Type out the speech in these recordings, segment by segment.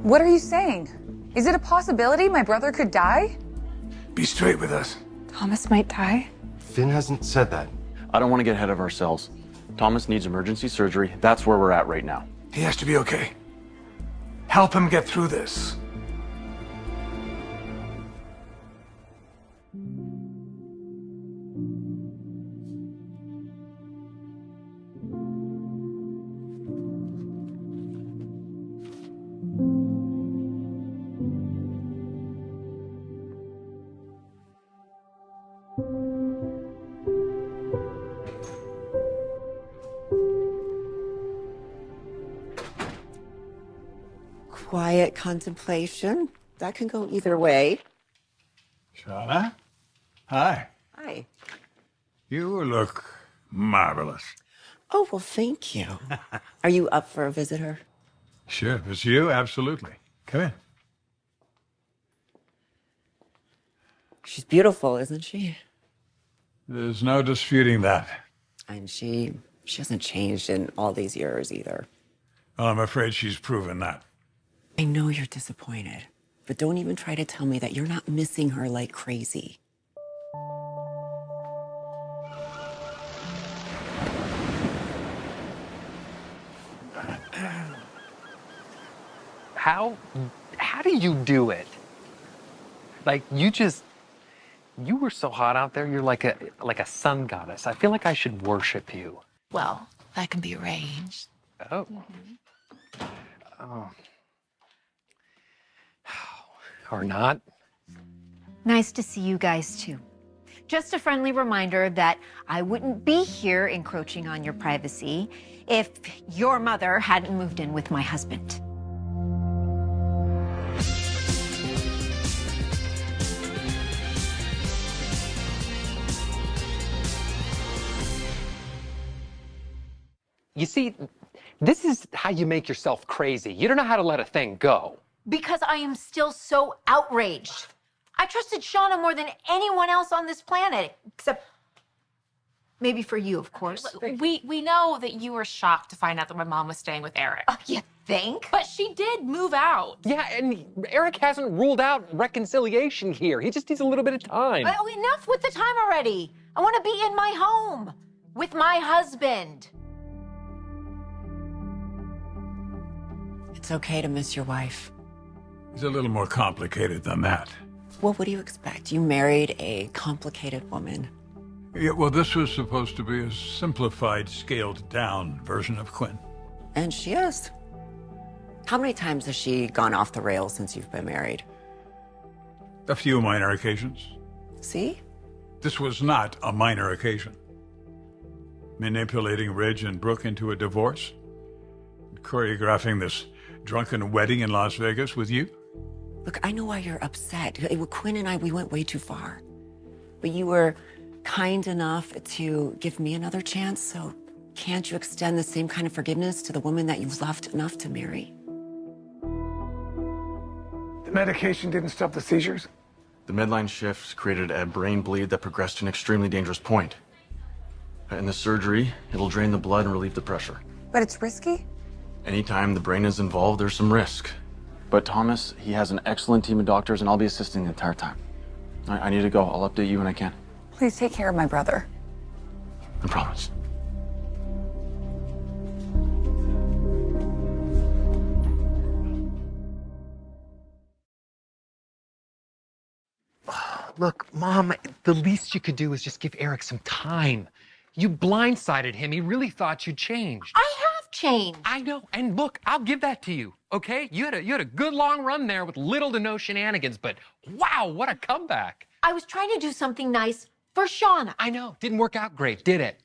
What are you saying? Is it a possibility my brother could die? Be straight with us. Thomas might die? Finn hasn't said that. I don't want to get ahead of ourselves. Thomas needs emergency surgery. That's where we're at right now. He has to be okay. Help him get through this. Quiet contemplation. That can go either way. Shauna? Hi. Hi. You look marvelous. Oh, well, thank you. Are you up for a visitor? Sure, if it's you, absolutely. Come in. She's beautiful, isn't she? There's no disputing that. And she hasn't changed in all these years either. Well, I'm afraid she's proven that. I know you're disappointed, but don't even try to tell me that you're not missing her like crazy. How do you do it? Like, you were so hot out there, you're like a sun goddess. I feel like I should worship you. Well, that can be arranged. Oh. Oh. Or not. Nice to see you guys, too. Just a friendly reminder that I wouldn't be here encroaching on your privacy if your mother hadn't moved in with my husband. You see, this is how you make yourself crazy. You don't know how to let a thing go. Because I am still so outraged. I trusted Shauna more than anyone else on this planet, except maybe for you, of course. We know that you were shocked to find out that my mom was staying with Eric. You think? But she did move out. Yeah, and Eric hasn't ruled out reconciliation here. He just needs a little bit of time. Oh, enough with the time already. I want to be in my home with my husband. It's okay to miss your wife. It's a little more complicated than that. Well, what do you expect? You married a complicated woman. Yeah, well, this was supposed to be a simplified, scaled-down version of Quinn. And she is. How many times has she gone off the rails since you've been married? A few minor occasions. See? This was not a minor occasion. Manipulating Ridge and Brooke into a divorce. Choreographing this drunken wedding in Las Vegas with you. Look, I know why you're upset. Quinn and I, we went way too far. But you were kind enough to give me another chance, so can't you extend the same kind of forgiveness to the woman that you've loved enough to marry? The medication didn't stop the seizures? The midline shifts created a brain bleed that progressed to an extremely dangerous point. In the surgery, it'll drain the blood and relieve the pressure. But it's risky? Anytime the brain is involved, there's some risk. But Thomas, he has an excellent team of doctors, and I'll be assisting the entire time. I need to go. I'll update you when I can. Please take care of my brother. I promise. Look, Mom, the least you could do is just give Eric some time. You blindsided him. He really thought you'd changed. I have changed. I know. And look, I'll give that to you, okay? You had a good long run there with little to no shenanigans, but wow, what a comeback. I was trying to do something nice for Shauna. I know. Didn't work out great, did it?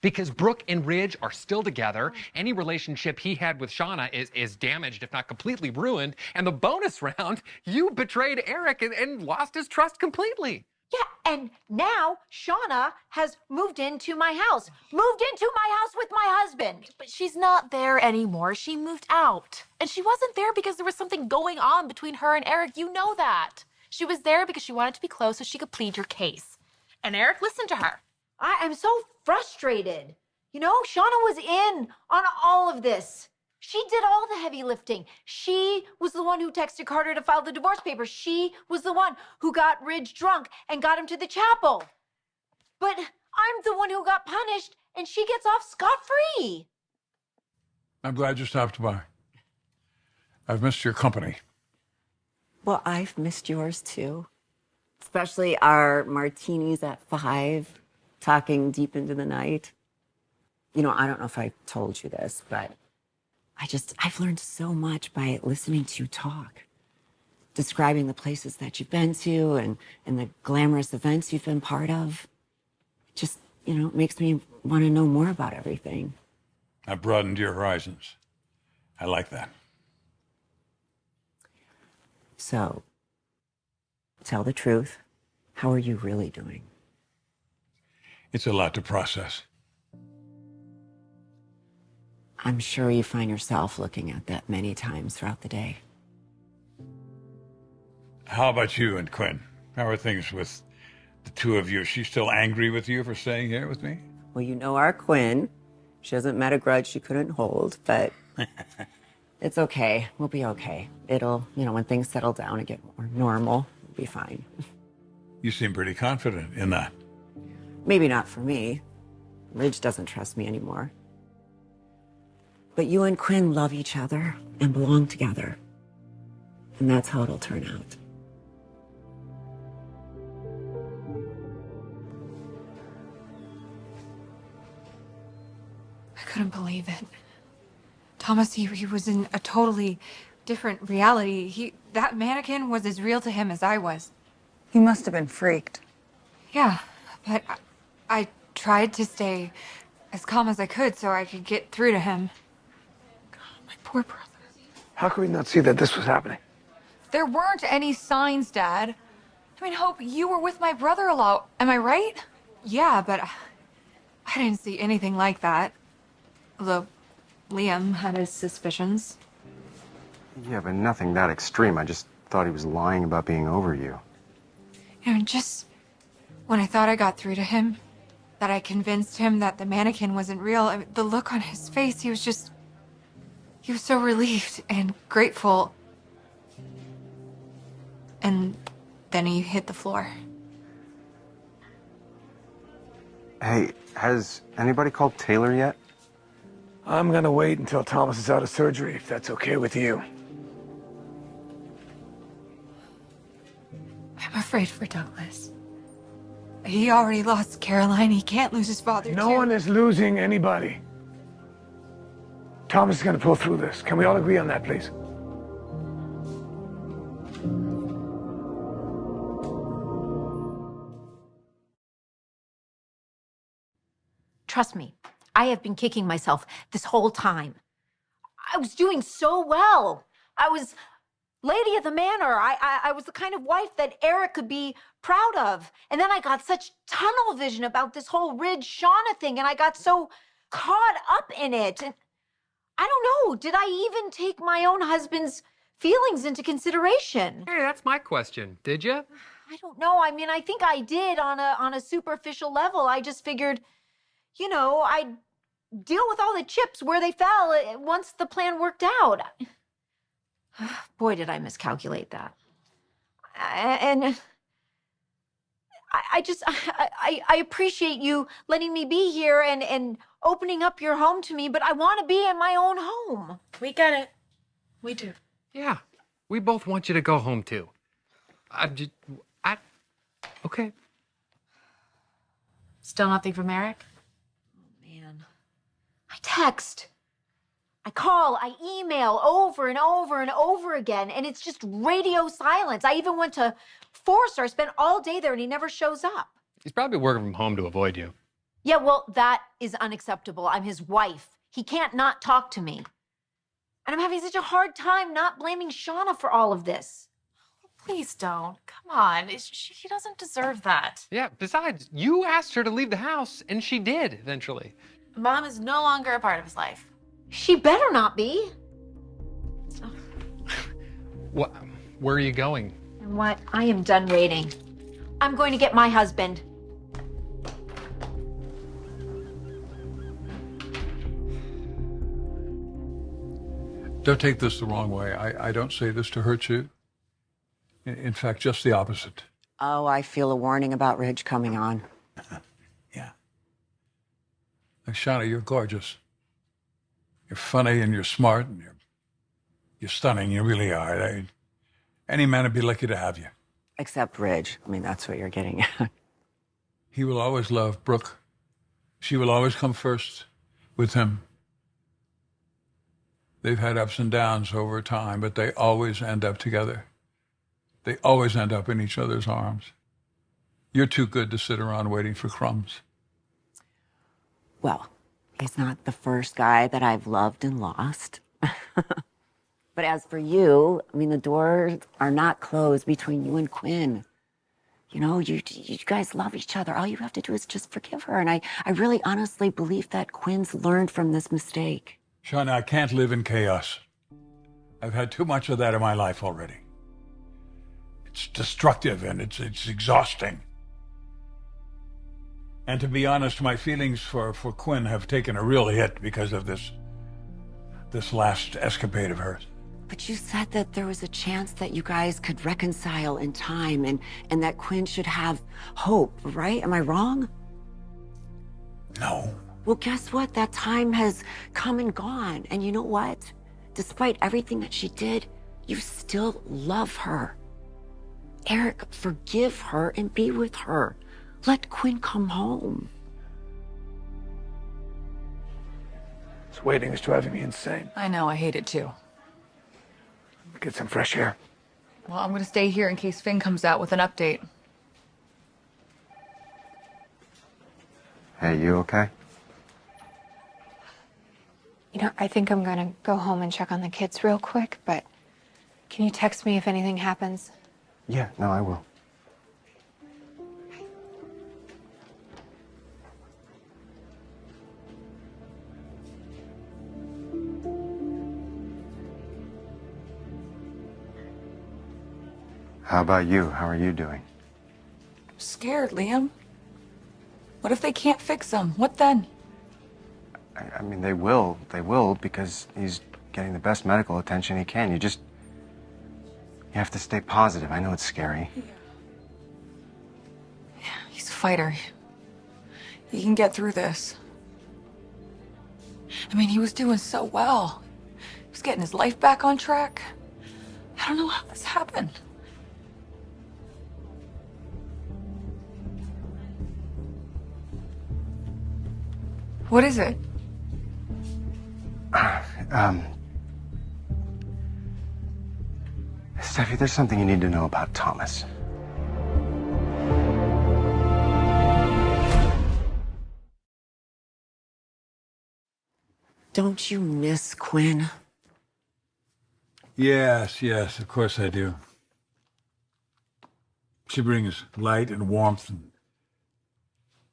Because Brooke and Ridge are still together. Any relationship he had with Shauna is damaged, if not completely ruined. And the bonus round, you betrayed Eric and lost his trust completely. Yeah, and now Shauna has moved into my house. Moved into my house with my husband. But she's not there anymore. She moved out. And she wasn't there because there was something going on between her and Eric. You know that. She was there because she wanted to be close so she could plead your case. And Eric listened to her. I'm so frustrated. You know, Shauna was in on all of this. She did all the heavy lifting. She was the one who texted Carter to file the divorce papers. She was the one who got Ridge drunk and got him to the chapel. But I'm the one who got punished, and she gets off scot-free. I'm glad you stopped by. I've missed your company. Well, I've missed yours too. Especially our martinis at 5, talking deep into the night. You know, I don't know if I told you this, but I've learned so much by listening to you talk. Describing the places that you've been to and the glamorous events you've been part of. It just, makes me want to know more about everything. I've broadened your horizons. I like that. So, tell the truth. How are you really doing? It's a lot to process. I'm sure you find yourself looking at that many times throughout the day. How about you and Quinn? How are things with the two of you? Is she still angry with you for staying here with me? Well, you know our Quinn. She hasn't met a grudge she couldn't hold, but it's okay. We'll be okay. It'll, when things settle down and get more normal, we'll be fine. You seem pretty confident in that. Maybe not for me. Ridge doesn't trust me anymore. But you and Quinn love each other and belong together. And that's how it'll turn out. I couldn't believe it. Thomas, he was in a totally different reality. That mannequin was as real to him as I was. He must have been freaked. Yeah, but I tried to stay as calm as I could so I could get through to him. God, my poor brother. How could we not see that this was happening? There weren't any signs, Dad. I mean, Hope, you were with my brother a lot. Am I right? Yeah, but I didn't see anything like that. Although Liam had his suspicions. Yeah, but nothing that extreme. I just thought he was lying about being over you. Just when I thought I got through to him, that I convinced him that the mannequin wasn't real, the look on his face, he was so relieved and grateful. And then he hit the floor. Hey, has anybody called Taylor yet? I'm gonna wait until Thomas is out of surgery, if that's okay with you. I'm afraid for Douglas. He already lost Caroline. He can't lose his father, No one is losing anybody. Thomas is gonna pull through this. Can we all agree on that, please? Trust me, I have been kicking myself this whole time. I was doing so well. I was lady of the manor. I was the kind of wife that Eric could be proud of. And then I got such tunnel vision about this whole Ridge Shauna thing, and I got so caught up in it. And I don't know, did I even take my own husband's feelings into consideration? Hey, that's my question. Did you? I don't know. I mean, I think I did on a superficial level. I just figured, I'd deal with all the chips where they fell once the plan worked out. Boy, did I miscalculate that. And I appreciate you letting me be here and opening up your home to me, but I want to be in my own home. We get it. We do. Yeah, we both want you to go home too. Okay. Still nothing from Eric? I text, I call, I email over and over and over again, and it's just radio silence. I even went to Forrester. I spent all day there, and he never shows up. He's probably working from home to avoid you. Yeah, well, that is unacceptable. I'm his wife. He can't not talk to me. And I'm having such a hard time not blaming Shauna for all of this. Please don't. Come on. She doesn't deserve that. Yeah, besides, you asked her to leave the house, and she did eventually. Mom is no longer a part of his life. She better not be. What? Where are you going? And what? I am done waiting. I'm going to get my husband. Don't take this the wrong way. I don't say this to hurt you. In fact, just the opposite. Oh, I feel a warning about Ridge coming on. Yeah. Like, Shauna, you're gorgeous. You're funny and you're smart and you're stunning. You really are. Any man would be lucky to have you. Except Ridge. I mean, that's what you're getting at. He will always love Brooke. She will always come first with him. They've had ups and downs over time, but they always end up together. They always end up in each other's arms. You're too good to sit around waiting for crumbs. Well, he's not the first guy that I've loved and lost. But as for you, I mean, the doors are not closed between you and Quinn. You know, you guys love each other. All you have to do is just forgive her. And I really honestly believe that Quinn's learned from this mistake. Shauna, I can't live in chaos. I've had too much of that in my life already. It's destructive and it's exhausting. And to be honest, my feelings for Quinn have taken a real hit because of this last escapade of hers. But you said that there was a chance that you guys could reconcile in time and that Quinn should have hope, right? Am I wrong? No. Well, guess what? That time has come and gone. And you know what? Despite everything that she did, you still love her. Eric, forgive her and be with her. Let Quinn come home. This waiting is driving me insane. I know, I hate it too. Get some fresh air. Well, I'm gonna stay here in case Finn comes out with an update. Hey, you okay? You know, I think I'm gonna go home and check on the kids real quick, but can you text me if anything happens? Yeah, no, I will. How about you? How are you doing? I'm scared, Liam. What if they can't fix him? What then? I mean, they will, because he's getting the best medical attention he can. You have to stay positive. I know it's scary. Yeah, he's a fighter. He can get through this. I mean, he was doing so well. He was getting his life back on track. I don't know how this happened. What is it? Steffi, there's something you need to know about Thomas. Don't you miss Quinn? Yes, of course I do. She brings light and warmth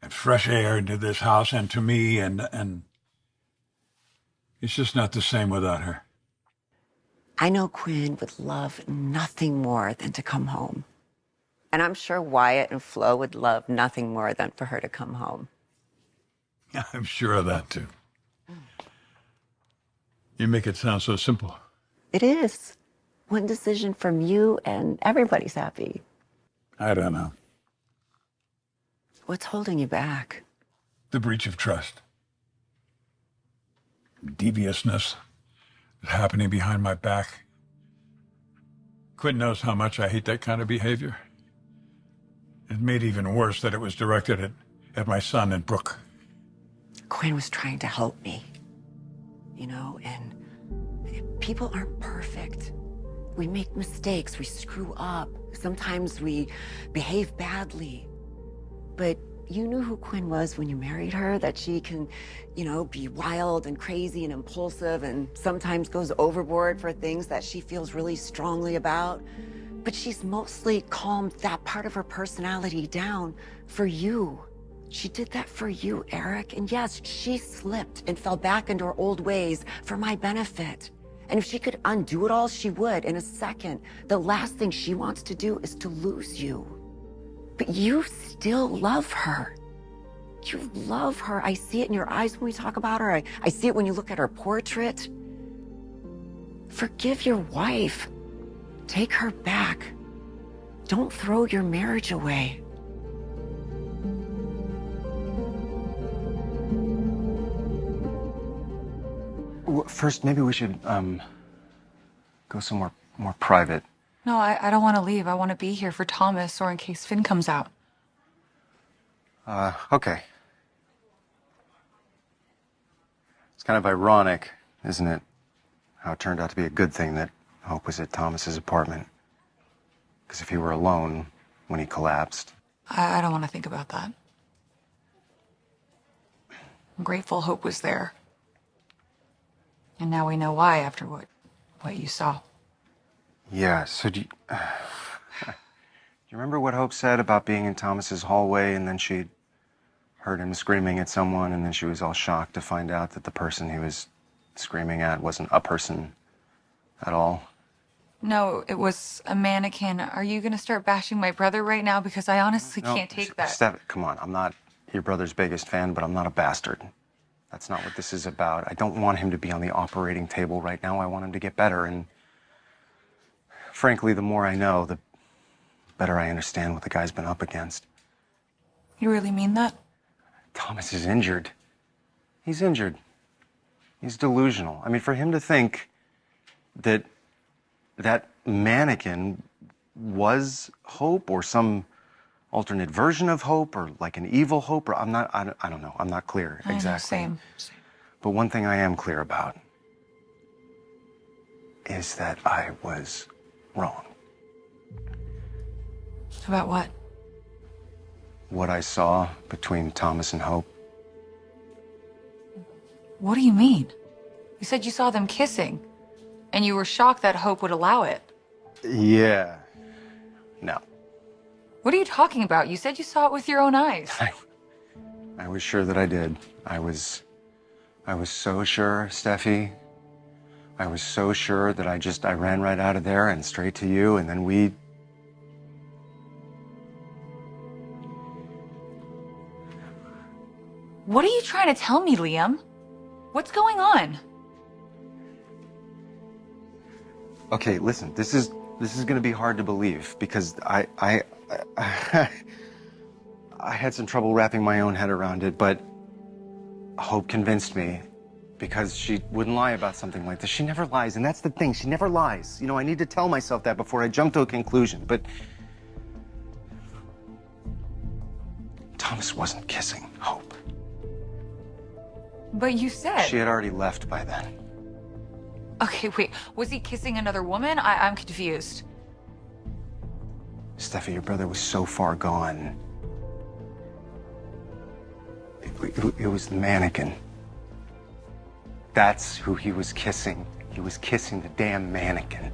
and fresh air into this house and to me, and it's just not the same without her. I know Quinn would love nothing more than to come home. And I'm sure Wyatt and Flo would love nothing more than for her to come home. I'm sure of that, too. You make it sound so simple. It is. One decision from you and everybody's happy. I don't know. What's holding you back? The breach of trust. Deviousness happening behind my back. Quinn knows how much I hate that kind of behavior. It made even worse that it was directed at my son and Brooke. Quinn was trying to help me. You know, and people aren't perfect. We make mistakes, we screw up. Sometimes we behave badly. But you knew who Quinn was when you married her, that she can, you know, be wild and crazy and impulsive and sometimes goes overboard for things that she feels really strongly about. But she's mostly calmed that part of her personality down for you. She did that for you, Eric. And yes, she slipped and fell back into her old ways for my benefit. And if she could undo it all, she would in a second. The last thing she wants to do is to lose you. But you still love her. You love her. I see it in your eyes when we talk about her. I see it when you look at her portrait. Forgive your wife. Take her back. Don't throw your marriage away. First, maybe we should, go somewhere more private. No, I don't want to leave. I want to be here for Thomas or in case Finn comes out. Okay. It's kind of ironic, isn't it? How it turned out to be a good thing that Hope was at Thomas's apartment. Because if he were alone when he collapsed... I don't want to think about that. I'm grateful Hope was there. And now we know why after what you saw. Yeah, so do you remember what Hope said about being in Thomas's hallway and then she'd heard him screaming at someone and then she was all shocked to find out that the person he was screaming at wasn't a person at all? No, it was a mannequin. Are you going to start bashing my brother right now? Because I honestly can't take that. Steph, come on. I'm not your brother's biggest fan, but I'm not a bastard. That's not what this is about. I don't want him to be on the operating table right now. I want him to get better. And frankly, the more I know, the better I understand what the guy's been up against. You really mean that? Thomas is injured. He's injured. He's delusional. I mean, for him to think that that mannequin was Hope or some alternate version of Hope or like an evil Hope, or I don't know. I'm not clear exactly. Same. But one thing I am clear about is that I was wrong. About what? What I saw between Thomas and Hope. What do you mean? You said you saw them kissing, and you were shocked that Hope would allow it. Yeah. No. What are you talking about? You said you saw it with your own eyes. I was sure that I did. I was so sure, Steffi. I was so sure that I ran right out of there and straight to you, and then we... What are you trying to tell me, Liam? What's going on? Okay, listen, this is gonna be hard to believe because I had some trouble wrapping my own head around it, but Hope convinced me because she wouldn't lie about something like this. She never lies, and that's the thing, she never lies. You know, I need to tell myself that before I jump to a conclusion, but Thomas wasn't kissing Hope. But you said... She had already left by then. Okay, wait, was he kissing another woman? I'm confused. Steffi, your brother was so far gone. It was the mannequin. That's who he was kissing. He was kissing the damn mannequin.